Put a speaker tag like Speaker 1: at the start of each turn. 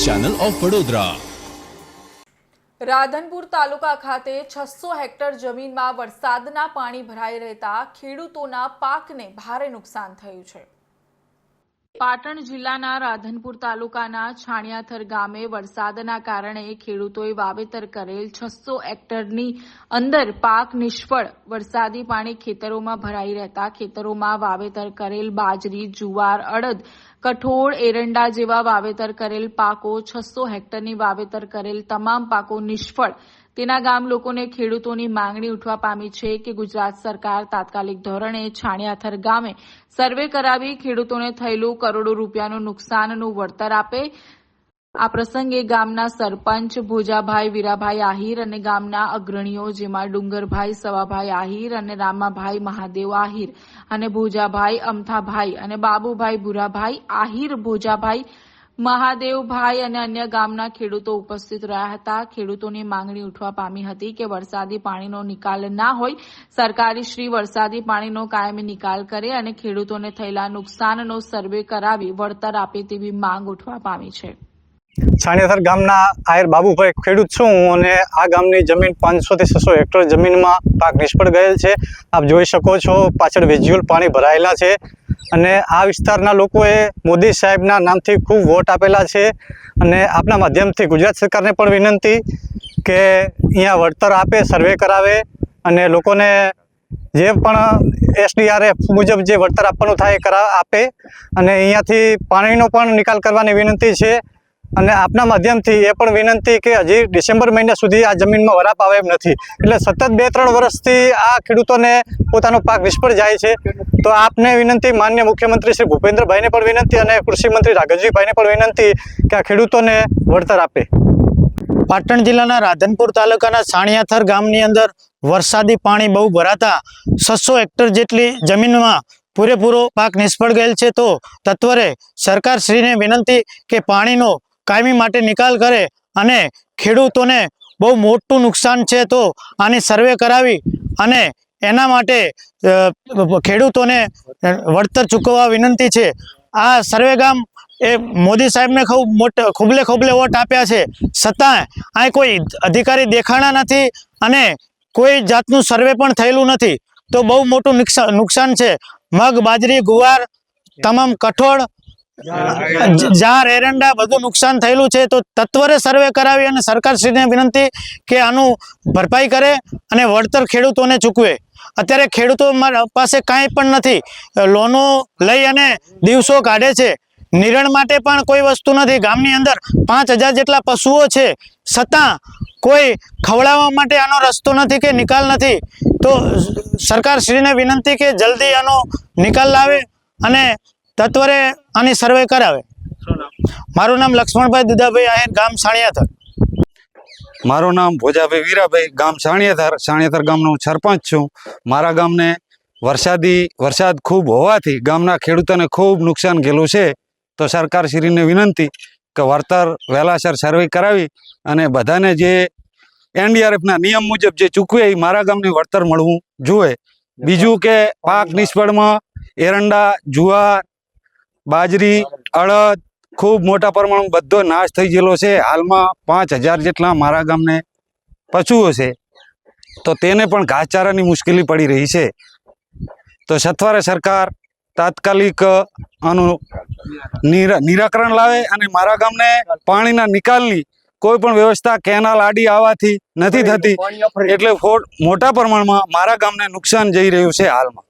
Speaker 1: Channel of Vadodara.
Speaker 2: Radhanpur taluka ખાતે 600 hectare જમીનમાં વરસાદના પાણી ભરાઈ રહેતા ખેડૂતોના પાકને ભારે નુકસાન થયું છે। પાટણ જિલ્લાના રાધનપુર તાલુકાના છાણિયાથર ગામે વરસાદના કારણે ખેડૂતોએ વાવેતર કરેલ 600 હેક્ટરની અંદર પાક નિષ્ફળ, વરસાદી પાણી ખેતરોમાં ભરાઈ રહેતા ખેતરોમાં વાવેતર કરેલ બાજરી, જુવાર, અડદ, કઠોળ, એરંડા જેવા વાવેતર કરેલ પાકો, 600 હેક્ટરની વાવેતર કરેલ તમામ પાકો નિષ્ફળ। તેના ગામ લોકોને ખેડૂતોની માંગણી ઉઠવા પામી છે કે ગુજરાત સરકાર તાત્કાલિક ધોરણે છાણિયાથર ગામે સર્વે કરાવી ખેડૂતોને થયેલું કરોડો રૂપિયાનું નુકસાનનું વળતર આપે। આ પ્રસંગે ગામના સરપંચ ભોજાભાઈ વીરાભાઈ આહિર અને ગામના અગ્રણીઓ જેમાં ડુંગરભાઈ સવાભાઈ આહિર અને રામાભાઈ મહાદેવ આહિર અને ભોજાભાઈ અમથાભાઈ અને બાબુભાઈ ભુરાભાઈ આહિર, ભોજાભાઈ મહાદેવભાઈ અને અન્ય ગામના ખેડૂતો ઉપસ્થિત રહ્યા હતા। ખેડૂતોની માંગણી ઉઠવા પામી હતી કે વરસાદી પાણીનો નિકાલ ના હોય, સરકારી શ્રી વરસાદી પાણીનો કાયમી નિકાલ કરે અને ખેડૂતોને થયેલા નુકસાનનો સર્વે કરાવી વળતર આપે તેવી માંગ ઉઠવા પામી છે।
Speaker 3: છાણિયાથર ગામના આહિર બાબુભાઈ ખેડૂત છું અને આ ગામની જમીન 500 થી 600 હેક્ટર જમીનમાં પાક નિષ્ફળ ગયેલ છે। આપ જોઈ શકો છો, પાછળ વિઝ્યુઅલ પાણી ભરાયેલા છે અને આ વિસ્તારના લોકોએ મોદી સાહેબના નામથી ખૂબ વોટ આપેલા છે અને આપના માધ્યમથી ગુજરાત સરકારને પણ વિનંતી કે અહીંયા વળતર આપે, સર્વે કરાવે અને લોકોને જે પણ SDRF મુજબ જે વળતર આપવાનું થાય એ આપે અને અહીંયાથી પાણીનો પણ નિકાલ કરવાની વિનંતી છે। અને આપના માધ્યમથી એ પણ વિનંતી કે હજી ડિસેમ્બર મહિના સુધી આ જમીનમાં વરાપ આવે એમ નથી, એટલે સતત 2-3 વર્ષથી આ ખેડૂતોને પોતાનો પાક નિષ્ફળ જાય છે। તો આપને વિનંતી, માનનીય મુખ્યમંત્રી શ્રી ભૂપેન્દ્રભાઈને પણ વિનંતી અને કૃષિ મંત્રી રાઘવજીભાઈને પણ વિનંતી કે આ ખેડૂતોને વળતર આપે।
Speaker 4: પાટણ જિલ્લાના રાધનપુર તાલુકાના છાણિયાથર ગામની અંદર વરસાદી પાણી બહુ ભરાતા 600 હેક્ટર જેટલી જમીનમાં પૂરેપૂરો પાક નિષ્ફળ ગયેલ છે। તો તત્વરે સરકારશ્રીને વિનંતી કે પાણીનો કાયમી માટે નિકાલ કરે અને ખેડૂતોને બહુ મોટું નુકસાન છે તો આની સર્વે કરાવી અને એના માટે ખેડૂતોને વળતર ચૂકવવા વિનંતી છે। આ સર્વે ગામ એ મોદી સાહેબને ખોબલે વોટ આપ્યા છે, છતાં આ કોઈ અધિકારી દેખાણા નથી અને કોઈ જાતનું સર્વે પણ થયેલું નથી, તો બહુ મોટું નુકસાન છે। મગ, બાજરી, ગુવાર, તમામ કઠોળ, જાર, એરંડા બધું નુકસાન થયેલું છે। તો તત્વરે સર્વે કરાવી અને સરકારશ્રીને વિનંતી કે આનું ભરપાઈ કરે અને વળતર ખેડૂતોને ચૂકવે। અત્યારે ખેડૂતો પાસે કાંઈ પણ નથી, લોનો લઈ અને દિવસો કાઢે છે, નિરણ માટે પણ કોઈ વસ્તુ નથી। ગામની અંદર 5000 જેટલા પશુઓ છે, છતાં કોઈ ખવડાવવા માટે આનો રસ્તો નથી કે નિકાલ નથી। તો સરકારશ્રીને વિનંતી કે જલ્દી આનો નિકાલ લાવે અને તત્વરે આની સર્વે કરાવે। મારું નામ લક્ષ્મણભાઈ દુદાભાઈ આહિર, ગામ છાણિયાથર।
Speaker 5: મારું નામ ભોજાભાઈ વીરાભાઈ, ગામ છાણિયાથર ગામનો સરપંચ છું। મારા ગામને વરસાદ ખૂબ હોવાથી ગામના ખેડૂતોને ખૂબ નુકસાન ગયેલું છે। તો સરકારશ્રીને વિનંતી કે વળતર વહેલાસર સર્વે કરાવી અને બધાને જે NDRFના નિયમ મુજબ જે ચૂકવે એ મારા ગામને વળતર મળવું જોઈએ। બીજું કે પાક નિષ્ફળમાં એરંડા, જુવાર, બાજરી, અડદ ખૂબ મોટા પ્રમાણમાં બધો નાશ થઈ ગયેલો છે। હાલમાં 5000 જેટલા મારા ગામને પશુઓ છે, તો તેને પણ ઘાસચારાની મુશ્કેલી પડી રહી છે। તો સત્વરે સરકાર તાત્કાલિક આનું નિરાકરણ લાવે અને મારા ગામને પાણીના નિકાલની કોઈ પણ વ્યવસ્થા કેનાલ આડી આવવાથી નથી થતી, એટલે મોટા પ્રમાણમાં મારા ગામને નુકસાન જઈ રહ્યું છે હાલમાં।